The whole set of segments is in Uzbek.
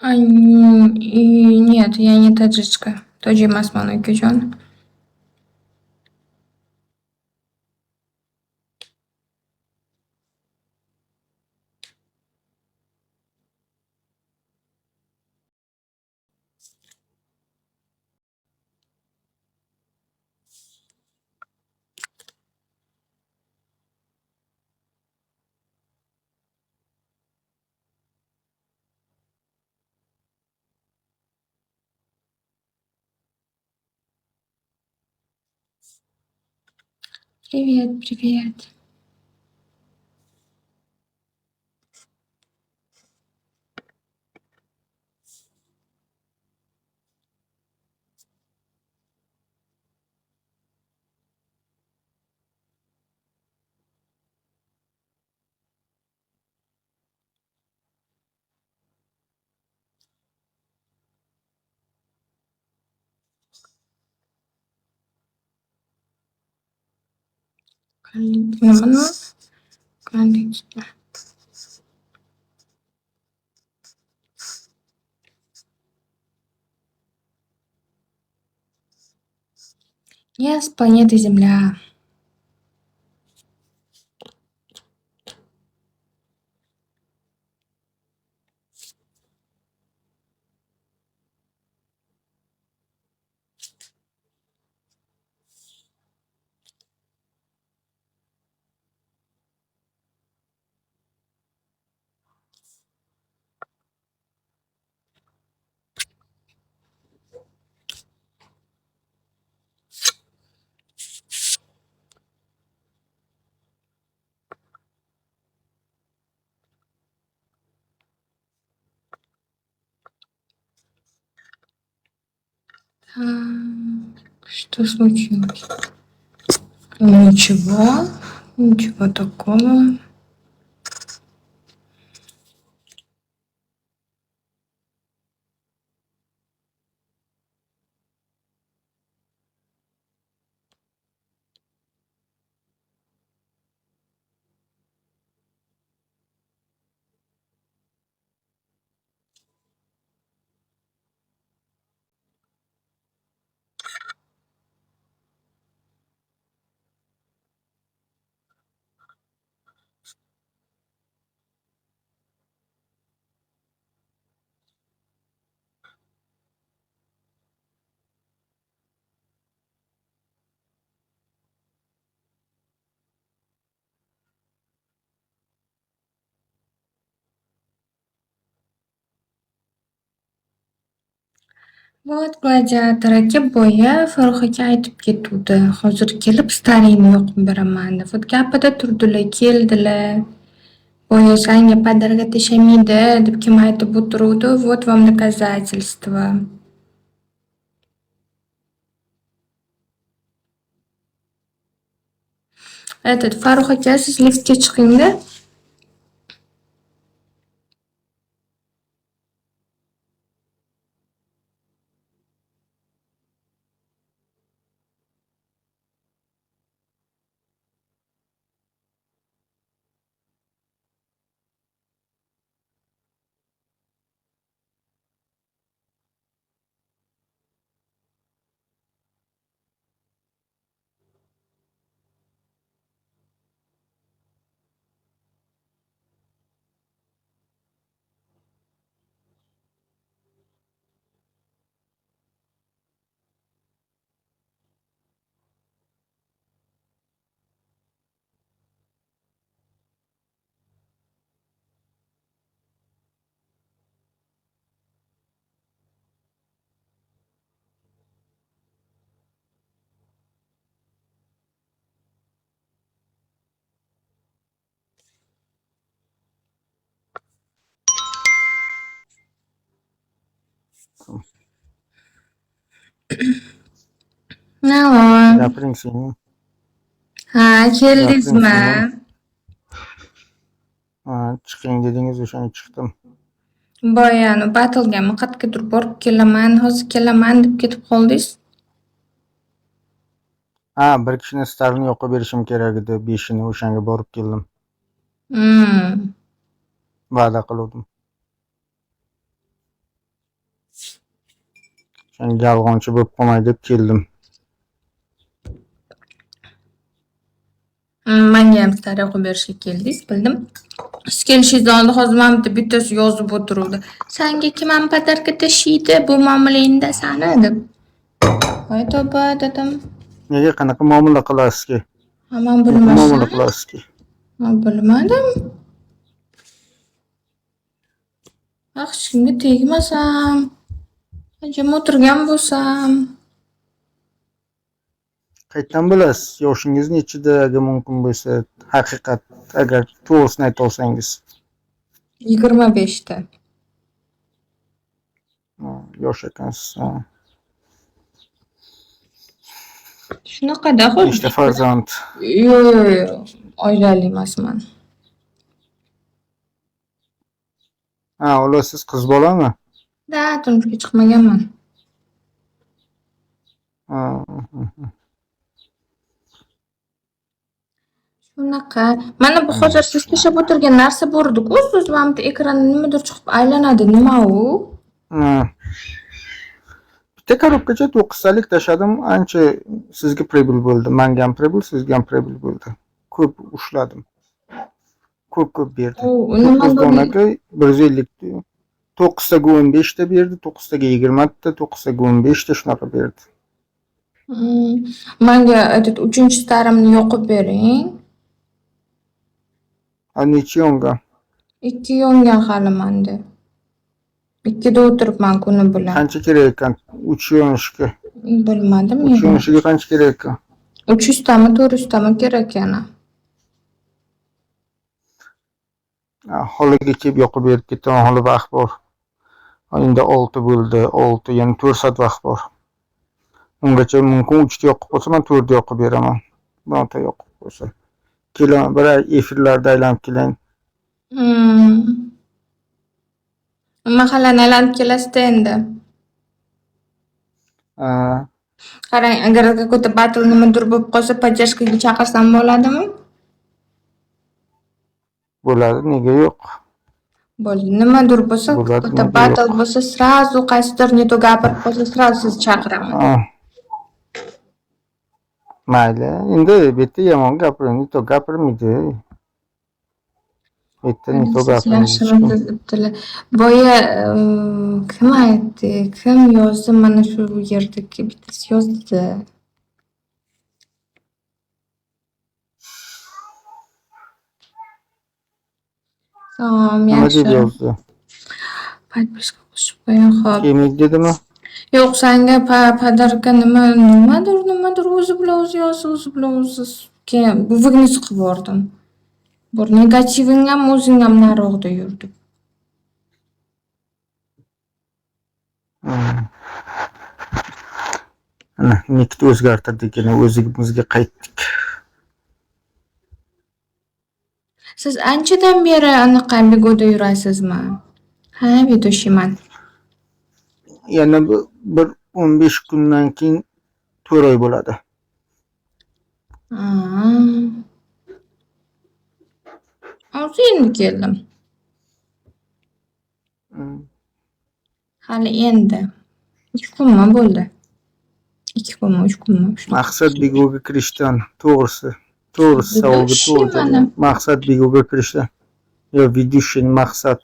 Нет, я не таджичка. Тоджи emasman okajon. Привет, привет. Mana? Kalista. Я с планеты Земля. Что случилось? Ничего, ничего такого. Вот gладиатор aka boya Farruxga aytib ketuvdi. Hozir kelib stariyni yoqib beraman deb. Вот gapida turdilar, keldilar. Boya senga подарок tashamaydi deb kim aytib o'tiruvdi. Вот вам доказательство. Farrux aka siz liftga chiqingda. Navon. Gapiring sening. Ha, keldingizmi? Gapiring chiqing dedingiz, o'shanga chiqdim. Boyani battlegami qayergadir borib kelaman, hozir kelaman deb ketib qoldingiz. Bir kishini starini yoqib berishim kerak edi, 5-ini o'shanga borib keldim. Va'da qiluvdim. O'shanga yolg'onchi bo'lib qolmay deb keldim. Menga ham stariy o'qib berishga keldingiz, bildim. Siz kelishingiz oldin hozir mana bitta bittasi yozib o'tiruvdi. Senga kim ham podarka tashiydi bu muomalangda sani deb. Voy tavba dedim. Nega qanaqa muomala qilasizki? Men Nima muomala bilmasam. qilasizki? Men bilmadim. Hech kimga tegmasam, jim o'tirgan bo'lsam. Qayerdan bilasiz? Yoshingiz nechida agar mumkin bo'lsa, haqiqat agar to'g'risini ayta olsangiz. 25 da. Yosh ekansiz. Ha. Shunaqada Nechta farzand? Yo'q, oilali emasman. Ha, ular siz qiz bolami? Da, turmushga chiqmaganman. Ha. Shunaqa. Mana bu hozir siz tashab o'tirgan narsa bor edi-ku, siz mana bu ekranda nimadir chiqib aylanadi. Nima u? Bitta korobkacha 9 talik tashadim, ancha sizga pribul bo'ldi. Menga ham pribul, sizga ham pribul bo'ldi. Ko'p ushladim. Ko'p berdi. U nima 9 donaga 150 9 taga 15 ta berdi, 9 taga 20 ta, 9 taga 15 ta shunaqa berdi. Menga aytdi 3-chi starimni yoqib bering. Necha yongan? 2 yongan hali menda. 2 da o'tiribman kuni bilan. Qancha kerak ekan 3 yonishga? Bilmadim 3 yonishiga qancha kerak ekan? 300 tami, 400 tami kerak yana. Holiga kelib yoqib berib ketaman, holi vaqt bor. Endi 6 bo'ldi, 6 yana 4 soat vaqt bor. Ungacha mumkin 3 ta yoqib qo'ysa, men 4 ta yoqib beraman. Bironta yoqib qo'ysa. Keling, bir efirlarda aylanib keling. Mahallani aylanib kelasizda endi. Qarang, agar какой-то battle nimadir bo'lib qolsa, поддержкаga chaqirsam bo'ladimi? Bo'ladi, nega yo'q? Bo'ldi. Nimadir bo'lsa, Bo'ladi, какой-то nega battle yo'q? bo'lsa, сразу qaysidir neto gapirib qolsa, сразу sizni chaqiraman. Mayli, endi bu yerda yomon gapiring, neto gapirmaydi. Bu yerda neto gapirmaydi. Boya kim aytdi? Kim yozdi? Mana shu yerdagi bittasi yozdi. Nima deb yozdi? Подписка qo'shib qo'ying, xo'p. Kemak dedimi? Yo'q, senga podarka nimadir o'zi bilan o'zi yozdi, o'zi bilan o'zi. Keyin buvingni chiqib bordim. Bir negativing ham o'zing ham nariroqda yurdi. Ana, nikni o'zgartirdik, yana o'zimizga qaytdik. Siz anchadan beri anaqa bego'da yurasizmi? Ha, videoshiman. Yana bir 15 kundan keyin 4 oy bo'ladi. Hozir endi keldim. Hali endi. 2 kunmi bo'ldi? 2 kunmi, 3 kunmi? Maqsad bego'ga kirishdan, to'g'risi savolga to'g'ri. Maqsad bego'ga kirishdan. Yo, videoshning maqsad.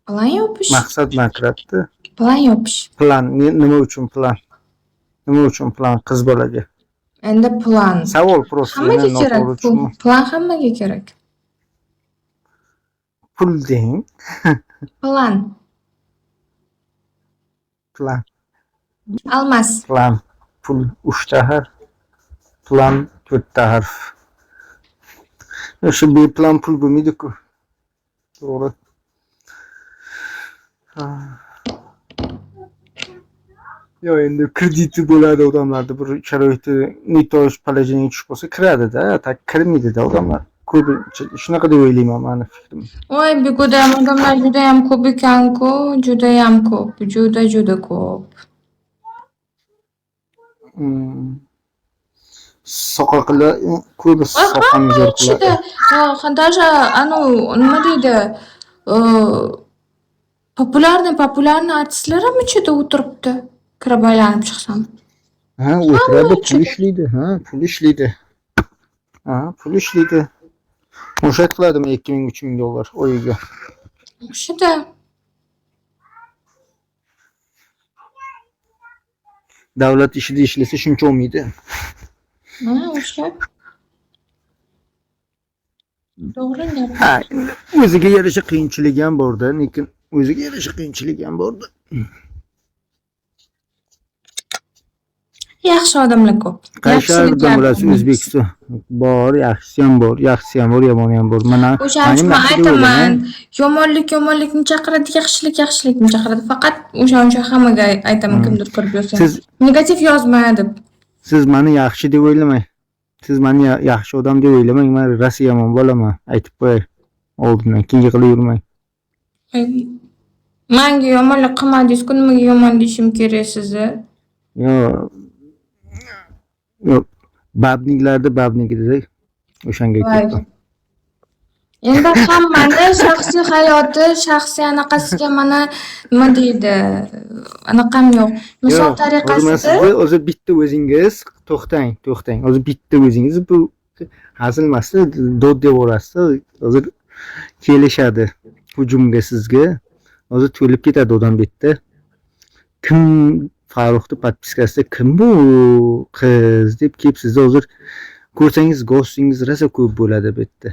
Plan yopish. Maqsad makratdi. Plan yopish. Plan nima uchun plan? Nima uchun plan qiz bolaga? Endi plan. Savol просто. Hammaga kerak. Plan hammaga kerak. Pul deng. Plan. Plan. Almas. Plan. Pul 3 ta harf. Plan 4 ta harf. O'sha beplan pul bo'lmaydi-ku. To'g'ri. Yo, endi krediti bo'ladi odamlarda, bir sharoitda neto palajiniga tushib qolsa kiradi-da, tak kirmaydi-da odamlar. Ko'pincha shunaqa deb o'ylayman, meni fikrim. Voy, bego'da ham odamlar juda ham ko'p ekan-ku, juda ham ko'p, juda ko'p. Soqoqlar ko'p soqani zo'r qiladi. Даже nima deydi? Populyarniy artistlar ham ichida o'tiribdi. kirib aylanib chiqsam. Ha, o'tiradi, pul ishlaydi. Ha, pul ishlaydi. Ha, pul ishlaydi. O'sha qiladimi 2000-3000 dollar oyiga. O'sha-da. Davlat ishida ishlasa shuncha olmaydi. Ha, o'sha. To'g'ri gap. Ha, o'ziga yarasha qiyinchiligi ham bor-da, lekin o'ziga yarasha qiyinchiligi ham bor-da. Yaxshi odamlar ko'p. Qaysi shahardan bo'lasiz O'zbekiston? Bor, yaxshisi ham bor, yomoni ham bor. Mana O'shaning uchun aytaman, yomonlikni chaqiradi, yaxshilikni chaqiradi. Faqat o'sha hammaga aytaman, kimdir ko'rib yursa. Negativ yozma deb. Siz meni yaxshi deb o'ylamang. Siz meni yaxshi odam deb o'ylamang. Men rosa yomon bo'laman, aytib qo'yay. Oldindan keyin qilib yurmang. Menga yomonlik qilmadingiz-ku, nimaga yomon deyishim kerak sizni? Yo'q. Babniklarda o'shanga aytdim. Endi hammani shaxsiy hayoti, shaxsiy anaqasiga mana nima deydi? Anaqam yo'q. Misol tariqasida sizni o'zi bitta o'zingiz to'xtang. O'zi bitta o'zingiz bu hazil emas, dod deb o'rasiz. Hozir kelishadi hujumga sizga. Hozir to'lib ketadi odam bitta. Kim Farruxni podpiskasida kim bu qiz deb kelib sizni hozir ko'rsangiz g'oshingiz rosa ko'p bo'ladi bu yerda.